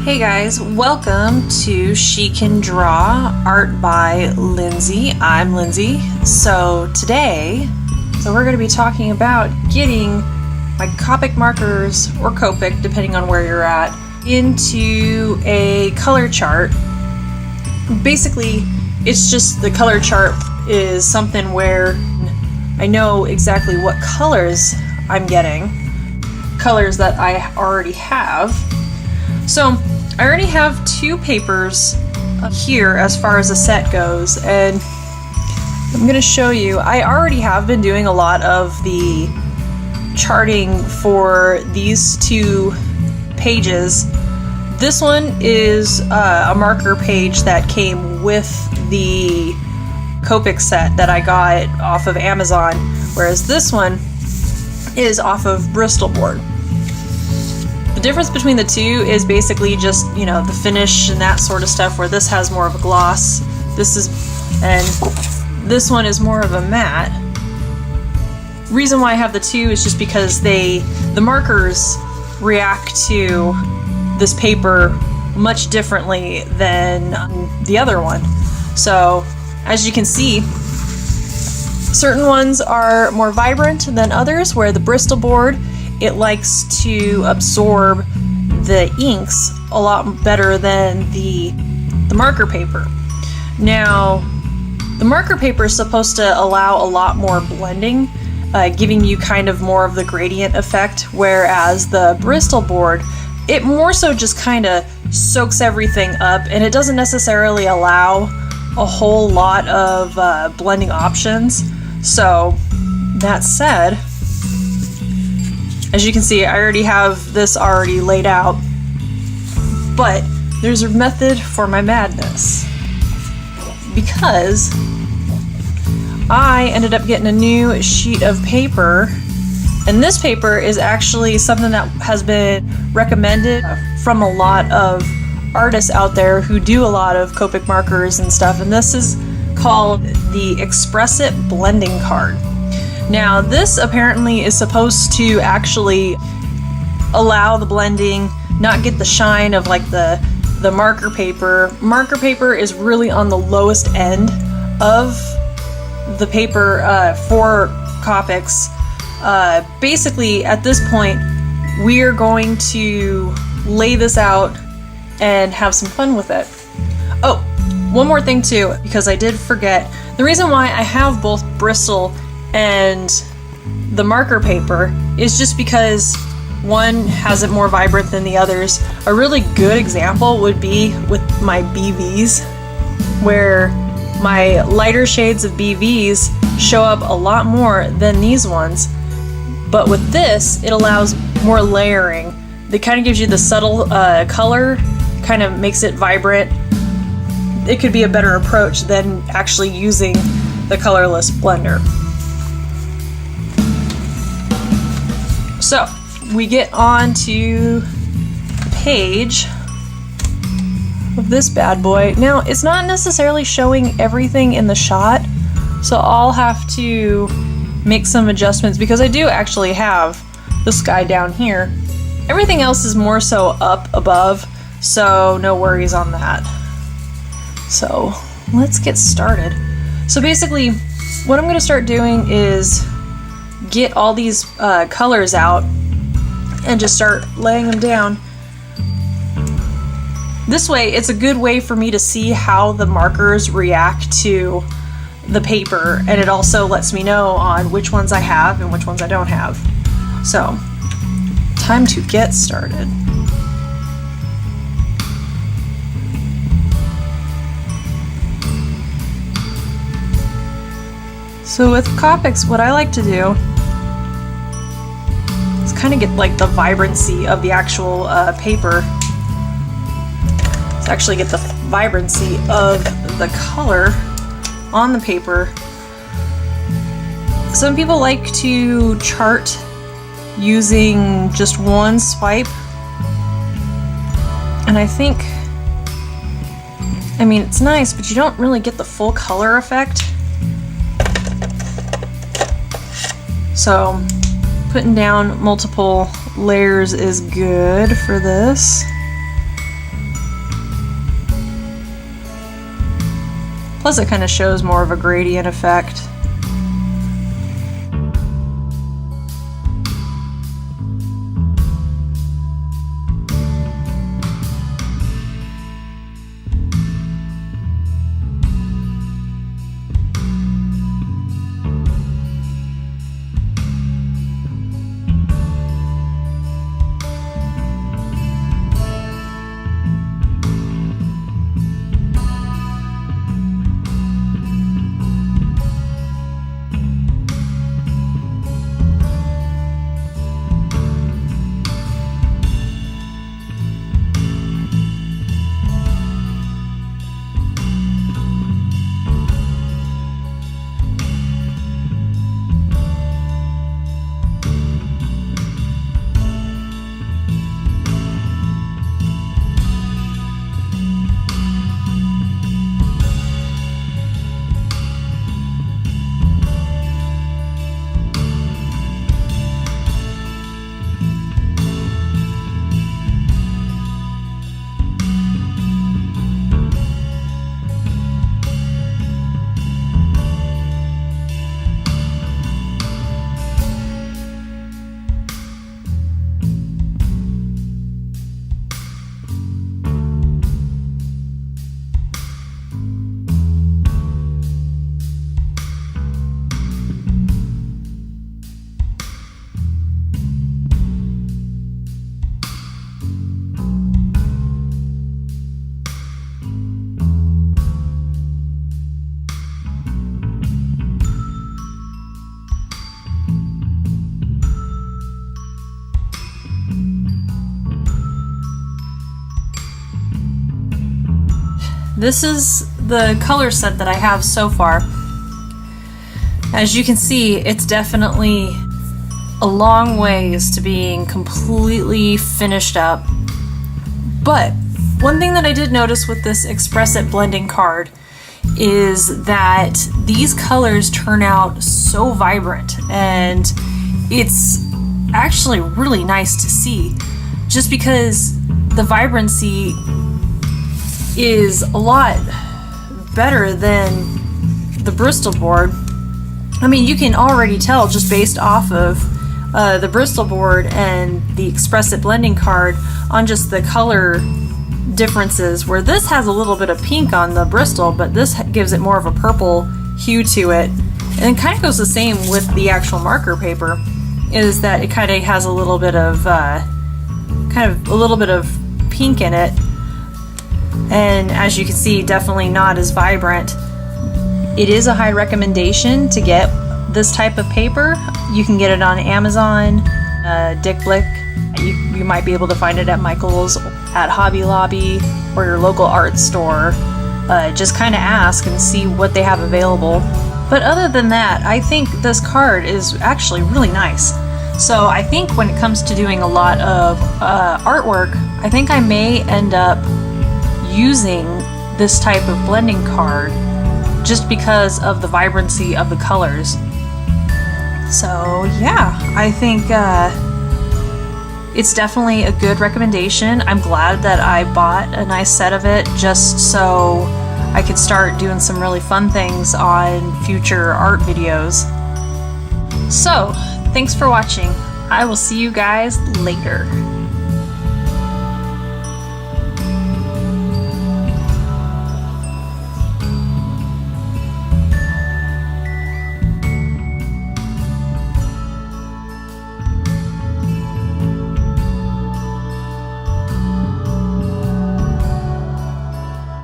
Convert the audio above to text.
Hey guys, welcome to She Can Draw, art by Lindsay. I'm Lindsay. So today, we're going to be talking about getting my Copic markers, or Copic, depending on where you're at, into a color chart. Basically, it's just the color chart is something where I know exactly what colors I'm getting, colors that I already have. So I already have two papers here as far as the set goes, and I'm going to show you. I already have been doing a lot of the charting for these two pages. This one is a marker page that came with the Copic set that I got off of Amazon, whereas this one is off of Bristol board. The difference between the two is basically just, you know, the finish and that sort of stuff, where this has more of a gloss, and this one is more of a matte. Reason why I have the two is just because the markers react to this paper much differently than the other one. So as you can see, certain ones are more vibrant than others, where the Bristol board, it likes to absorb the inks a lot better than the marker paper. Now, the marker paper is supposed to allow a lot more blending, giving you kind of more of the gradient effect, whereas the Bristol board, it more so just kind of soaks everything up, and it doesn't necessarily allow a whole lot of blending options. So, that said, as you can see, I already have this already laid out, but there's a method for my madness, because I ended up getting a new sheet of paper, and this paper is actually something that has been recommended from a lot of artists out there who do a lot of Copic markers and stuff, and this is called the Express It Blending Card. Now, this apparently is supposed to actually allow the blending, not get the shine of like the marker paper. Marker paper is really on the lowest end of the paper for Copics. Basically, at this point, we're going to lay this out and have some fun with it. Oh, one more thing too, because I did forget. The reason why I have both Bristol and the marker paper is just because one has it more vibrant than the others. A really good example would be with my BVs, where my lighter shades of BVs show up a lot more than these ones, but with this it allows more layering. It kind of gives you the subtle color, kind of makes it vibrant. It could be a better approach than actually using the colorless blender. So we get on to the page of this bad boy. Now, it's not necessarily showing everything in the shot, so I'll have to make some adjustments, because I do actually have this guy down here. Everything else is more so up above, so no worries on that. So let's get started. So basically, what I'm going to start doing is get all these colors out and just start laying them down. This way, it's a good way for me to see how the markers react to the paper, and it also lets me know on which ones I have and which ones I don't have. So, time to get started. So with Copics, what I like to do is kind of get like the vibrancy of the actual paper. Let's actually get the vibrancy of the color on the paper. Some people like to chart using just one swipe, and I think, I mean, it's nice, but you don't really get the full color effect. So putting down multiple layers is good for this. Plus it kind of shows more of a gradient effect. This is the color set that I have so far. As you can see, it's definitely a long ways to being completely finished up. But one thing that I did notice with this Express It blending card is that these colors turn out so vibrant, and it's actually really nice to see, just because the vibrancy is a lot better than the Bristol board. I mean, you can already tell just based off of the Bristol board and the Express It blending card on just the color differences, where this has a little bit of pink on the Bristol, but this gives it more of a purple hue to it. And it kind of goes the same with the actual marker paper, is that it kind of has a little bit of pink in it. And as you can see, definitely not as vibrant. It is a high recommendation to get this type of paper. You can get it on Amazon, Dick Blick. You might be able to find it at Michael's, at Hobby Lobby, or your local art store. Just kind of ask and see what they have available. But other than that, I think this card is actually really nice. So I think when it comes to doing a lot of artwork, I think I may end up using this type of blending card just because of the vibrancy of the colors. So yeah, I think it's definitely a good recommendation. I'm glad that I bought a nice set of it just so I could start doing some really fun things on future art videos. So thanks for watching. I will see you guys later.